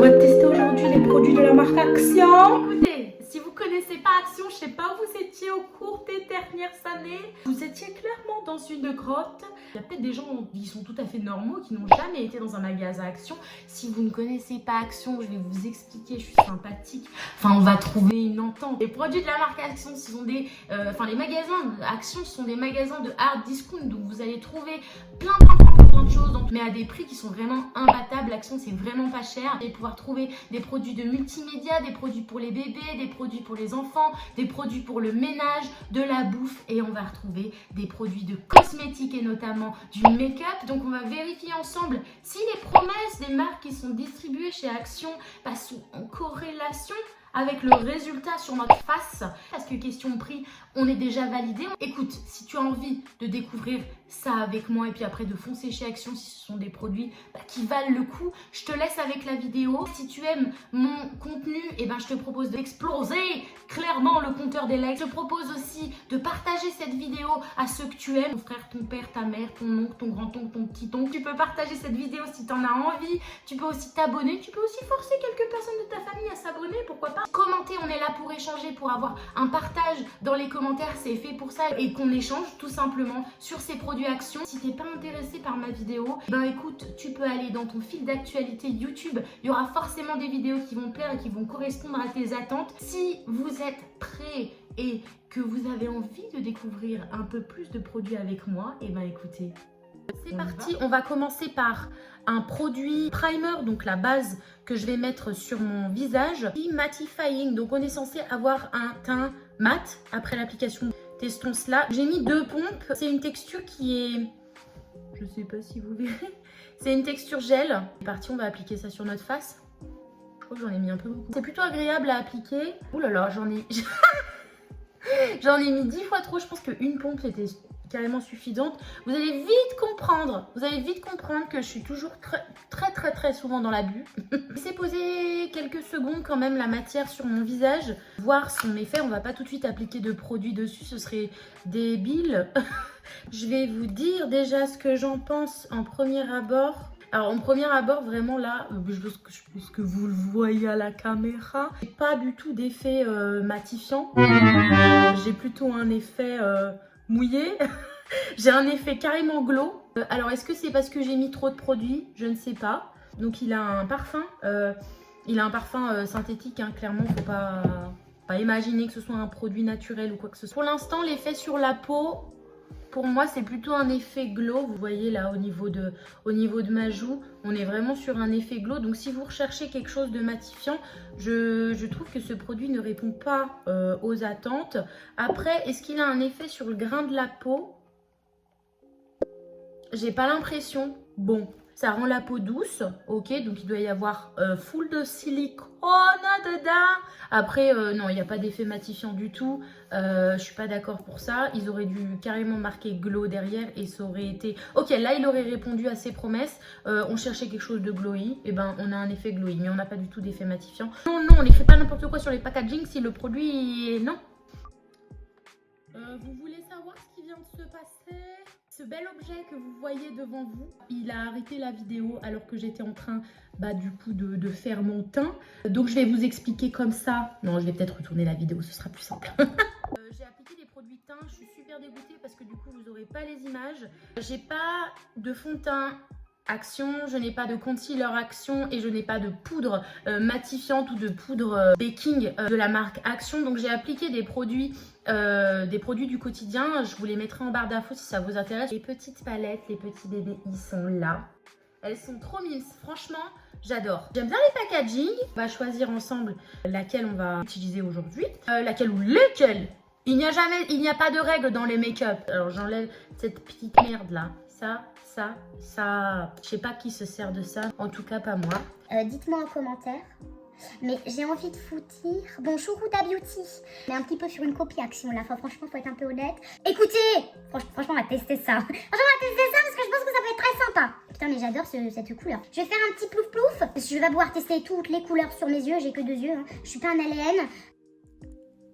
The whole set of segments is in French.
va tester aujourd'hui les produits de la marque Action. Écoutez, si vous connaissez pas Action, je sais pas où vous étiez au cours des dernières années. Vous étiez clairement dans une grotte. Il y a peut-être des gens qui sont tout à fait normaux, qui n'ont jamais été dans un magasin Action. Si vous ne connaissez pas Action, je vais vous expliquer, je suis sympathique. Enfin, on va trouver une entente. Les produits de la marque Action, ce sont des... les magasins Action, ce sont des magasins de hard discount. Donc, vous allez trouver plein de choses, mais à des prix qui sont vraiment imbattables. Action, c'est vraiment pas cher. Vous allez pouvoir trouver des produits de multimédia, des produits pour les bébés, des produits pour les enfants, des produits pour le ménage, de la bouffe, et on va retrouver des produits de cosmétiques et notamment du make-up. Donc on va vérifier ensemble si les promesses des marques qui sont distribuées chez Action sont en corrélation avec le résultat sur notre face. Parce que question prix, on est déjà validé. Écoute, si tu as envie de découvrir ça avec moi et puis après de foncer chez Action si ce sont des produits qui valent le coup, je te laisse avec la vidéo. Si tu aimes mon contenu, je te propose d'exploser clairement le compteur des likes. Je te propose aussi de partager cette vidéo à ceux que tu aimes, ton frère, ton père, ta mère, ton oncle, ton grand-oncle, ton petit-oncle. Tu peux partager cette vidéo si tu en as envie. Tu peux aussi t'abonner. Tu peux aussi forcer quelques personnes de ta famille à s'abonner, pourquoi pas. Commenter, on est là pour échanger, pour avoir un partage dans les commentaires, c'est fait pour ça, et qu'on échange tout simplement sur ces produits Action. Si t'es pas intéressé par ma vidéo, écoute, tu peux aller dans ton fil d'actualité YouTube, il y aura forcément des vidéos qui vont te plaire et qui vont correspondre à tes attentes. Si vous êtes prêts et que vous avez envie de découvrir un peu plus de produits avec moi, écoutez, c'est parti. On va commencer par un produit primer, donc la base que je vais mettre sur mon visage. Mattifying, donc on est censé avoir un teint mat après l'application. Testons cela. J'ai mis 2 pompes. C'est une texture qui est... Je sais pas si vous verrez. C'est une texture gel. C'est parti, on va appliquer ça sur notre face. Je crois que j'en ai mis un peu beaucoup. C'est plutôt agréable à appliquer. Ouh là là, j'en ai... J'en ai mis 10 fois trop. Je pense qu'une pompe était carrément suffisante. Vous allez vite comprendre. Que je suis toujours très souvent dans l'abus. Laissez poser quelques secondes quand même la matière sur mon visage, voir son effet. On va pas tout de suite appliquer de produit dessus, ce serait débile. Je vais vous dire déjà ce que j'en pense en premier abord. Alors en premier abord, vraiment là, je pense que vous le voyez à la caméra, j'ai pas du tout d'effet matifiant. J'ai plutôt un effet mouillé. J'ai un effet carrément glow. Alors est-ce que c'est parce que j'ai mis trop de produits? Je ne sais pas. Donc il a un parfum. Synthétique, hein, clairement, faut pas imaginer que ce soit un produit naturel ou quoi que ce soit. Pour l'instant, l'effet sur la peau, pour moi, c'est plutôt un effet glow. Vous voyez là, au niveau de ma joue, on est vraiment sur un effet glow. Donc si vous recherchez quelque chose de matifiant, je trouve que ce produit ne répond pas aux attentes. Après, est-ce qu'il a un effet sur le grain de la peau? J'ai pas l'impression. Bon, ça rend la peau douce, ok, donc il doit y avoir full de silicone dedans. Après, non, il n'y a pas d'effet matifiant du tout. Je suis pas d'accord pour ça. Ils auraient dû carrément marquer glow derrière et ça aurait été... Ok, là, il aurait répondu à ses promesses. On cherchait quelque chose de glowy. Et on a un effet glowy, mais on n'a pas du tout d'effet matifiant. Non, on n'écrit pas n'importe quoi sur les packaging si le produit est... Non. Vous voulez savoir ce qui vient de se passer? Ce bel objet que vous voyez devant vous, il a arrêté la vidéo alors que j'étais en train du coup de faire mon teint. Donc je vais vous expliquer comme ça. Non, je vais peut-être retourner la vidéo, ce sera plus simple. J'ai appliqué des produits de teint, je suis super dégoûtée parce que du coup vous n'aurez pas les images. J'ai pas de fond de teint Action, je n'ai pas de concealer Action et je n'ai pas de poudre matifiante ou de poudre baking de la marque Action. Donc j'ai appliqué des produits du quotidien. Je vous les mettrai en barre d'infos si ça vous intéresse. Les petites palettes, les petits bébés, ils sont là. Elles sont trop mimes, franchement, j'adore. J'aime bien les packaging. On va choisir ensemble laquelle on va utiliser aujourd'hui. Laquelle ou lesquelles. Il n'y a pas de règle dans les make-up. Alors j'enlève cette petite merde là. Ça, je sais pas qui se sert de ça, en tout cas pas moi. Dites-moi en commentaire, mais j'ai envie de foutir, bon, Chourouta Beauty, mais un petit peu sur une copie Action là, franchement faut être un peu honnête. Écoutez, franchement on va tester ça, parce que je pense que ça peut être très sympa. Putain mais j'adore cette couleur. Je vais faire un petit plouf plouf, je vais pouvoir tester toutes les couleurs sur mes yeux, j'ai que 2 yeux, hein. Je suis pas un alien.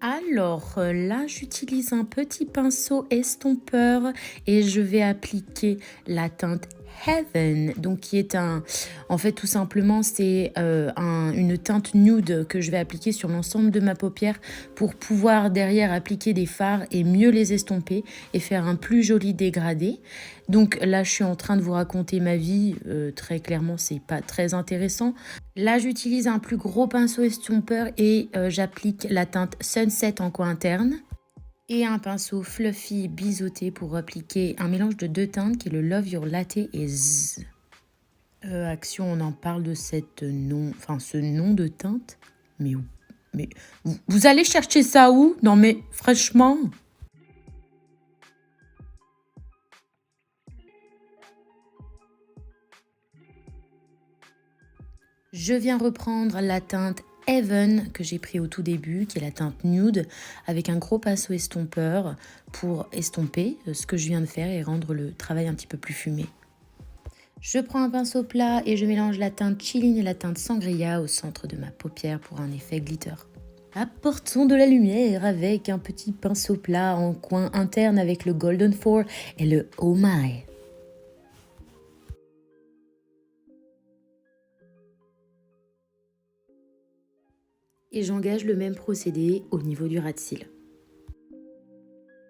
Alors là, j'utilise un petit pinceau estompeur et je vais appliquer la teinte Heaven, donc qui est en fait tout simplement c'est une teinte nude que je vais appliquer sur l'ensemble de ma paupière pour pouvoir derrière appliquer des fards et mieux les estomper et faire un plus joli dégradé. Donc là je suis en train de vous raconter ma vie, très clairement c'est pas très intéressant. Là j'utilise un plus gros pinceau estompeur et j'applique la teinte Sunset en coin interne. Et un pinceau fluffy biseauté pour appliquer un mélange de deux teintes qui est le Love Your Latte et Zzz. Action, on en parle de ce nom de teinte. Mais vous allez chercher ça où? Non mais franchement. Je viens reprendre la teinte Heaven que j'ai pris au tout début, qui est la teinte nude, avec un gros pinceau estompeur pour estomper ce que je viens de faire et rendre le travail un petit peu plus fumé. Je prends un pinceau plat et je mélange la teinte Chilling et la teinte Sangria au centre de ma paupière pour un effet glitter. Apportons de la lumière avec un petit pinceau plat en coin interne avec le Golden 4 et le Oh My. Et j'engage le même procédé au niveau du ras de cils.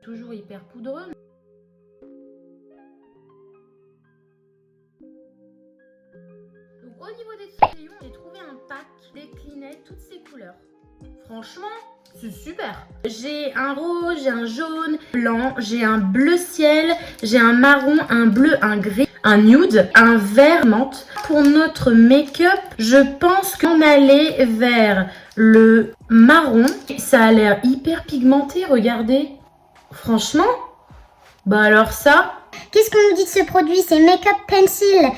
Toujours hyper poudreux. Donc au niveau des crayons, j'ai trouvé un pack déclinait toutes ces couleurs. Franchement, c'est super. J'ai un rose, j'ai un jaune, blanc, j'ai un bleu ciel, j'ai un marron, un bleu, un gris, un nude, un vert menthe. Pour notre make-up, je pense qu'on allait vers le marron. Ça a l'air hyper pigmenté, regardez. Franchement, bah alors ça... Qu'est-ce qu'on nous dit de ce produit? C'est Makeup Pencil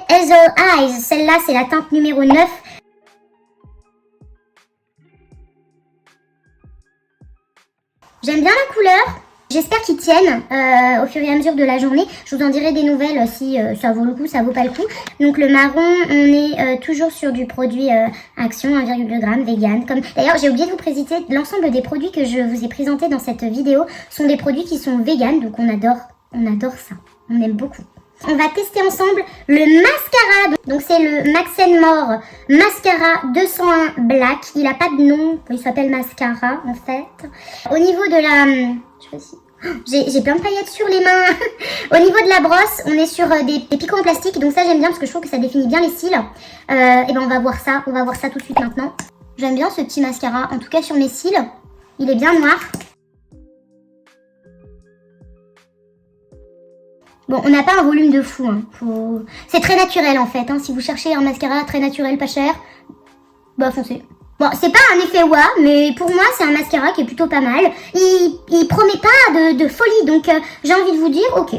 Hazel Eyes. Celle-là, c'est la teinte numéro 9. J'aime bien la couleur. J'espère qu'ils tiennent au fur et à mesure de la journée. Je vous en dirai des nouvelles si ça vaut le coup, ça vaut pas le coup. Donc le marron, on est toujours sur du produit Action 1,2 g vegan. D'ailleurs, j'ai oublié de vous préciser, l'ensemble des produits que je vous ai présentés dans cette vidéo sont des produits qui sont vegan. Donc on adore ça. On aime beaucoup. On va tester ensemble le mascara. Donc c'est le Max More Mascara 201 Black. Il n'a pas de nom, il s'appelle mascara en fait. Au niveau de la... J'ai plein de paillettes sur les mains. Au niveau de la brosse, on est sur des picots en plastique. Donc ça j'aime bien parce que je trouve que ça définit bien les cils. Et ben on va voir ça tout de suite maintenant. J'aime bien ce petit mascara, en tout cas sur mes cils. Il est bien noir. Bon, on n'a pas un volume de fou, hein. C'est très naturel en fait, hein. Si vous cherchez un mascara très naturel, pas cher, bah foncez. Bon, c'est pas un effet waouh, mais pour moi c'est un mascara qui est plutôt pas mal. Il promet pas de folie, donc j'ai envie de vous dire, ok.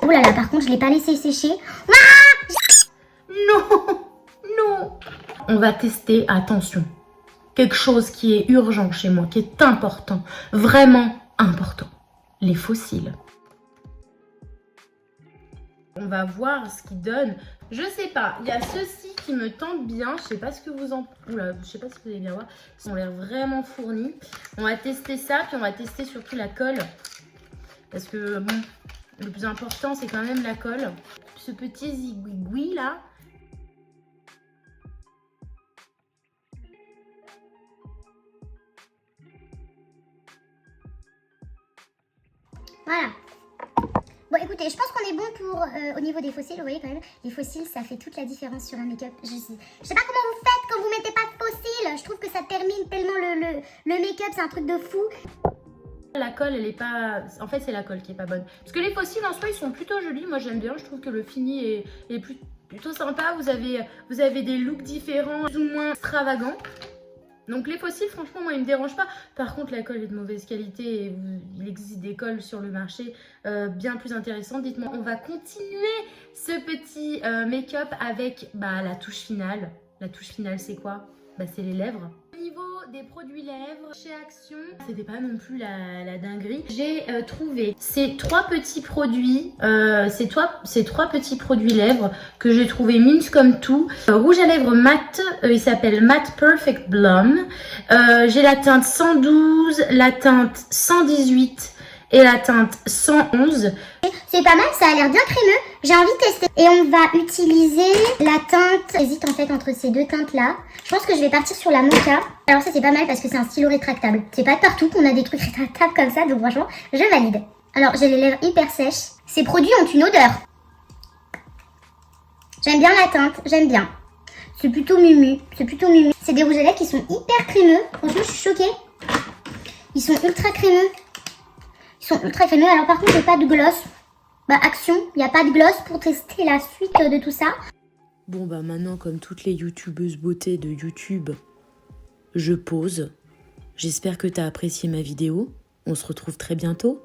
Oh là là, par contre je l'ai pas laissé sécher. Non. On va tester, attention, quelque chose qui est urgent chez moi, qui est important, vraiment important, les fossiles. On va voir ce qu'il donne. Je sais pas, il y a ceux-ci qui me tentent bien. Je sais pas ce que vous en... Oula, je sais pas si vous allez bien voir. Ils ont l'air vraiment fournis. On va tester ça, puis on va tester surtout la colle. Parce que, bon, le plus important, c'est quand même la colle. Ce petit zigouigoui là. Voilà. Bon écoutez, je pense qu'on est bon pour au niveau des fossiles, vous voyez quand même, les fossiles ça fait toute la différence sur un make-up. Je sais pas comment vous faites quand vous mettez pas de fossiles, je trouve que ça termine tellement le make-up, c'est un truc de fou. La colle elle est pas... En fait c'est la colle qui est pas bonne. Parce que les fossiles en soi ils sont plutôt jolis, moi j'aime bien, je trouve que le fini est plutôt sympa. Vous avez des looks différents, plus ou moins extravagants. Donc les fossiles, franchement, moi, ils me dérangent pas. Par contre, la colle est de mauvaise qualité et il existe des colles sur le marché bien plus intéressantes. Dites-moi, on va continuer ce petit make-up avec la touche finale. La touche finale, c'est quoi? C'est les lèvres. Au niveau des produits lèvres, chez Action, c'était pas non plus la dinguerie. J'ai trouvé ces trois petits produits, ces trois petits produits lèvres que j'ai trouvé mimes comme tout. Rouge à lèvres mat, il s'appelle Matte Perfect Blum. J'ai la teinte 112, la teinte 118 et la teinte 111. C'est pas mal, ça a l'air bien crémeux. J'ai envie de tester. Et on va utiliser la teinte. J'hésite en fait entre ces deux teintes là. Je pense que je vais partir sur la mocha. Alors ça c'est pas mal parce que c'est un stylo rétractable. C'est pas partout qu'on a des trucs rétractables comme ça, donc franchement, je valide. Alors j'ai les lèvres hyper sèches. Ces produits ont une odeur. J'aime bien la teinte, j'aime bien. C'est plutôt mumu, c'est plutôt mumu. C'est des rouges à lèvres qui sont hyper crémeux. Franchement, je suis choquée. Ils sont ultra crémeux. Ils sont ultra crémeux. Alors par contre, j'ai pas de gloss. Bah action, il n'y a pas de gloss pour tester la suite de tout ça. Bon bah maintenant, comme toutes les youtubeuses beauté de YouTube, je pose. J'espère que t'as apprécié ma vidéo. On se retrouve très bientôt.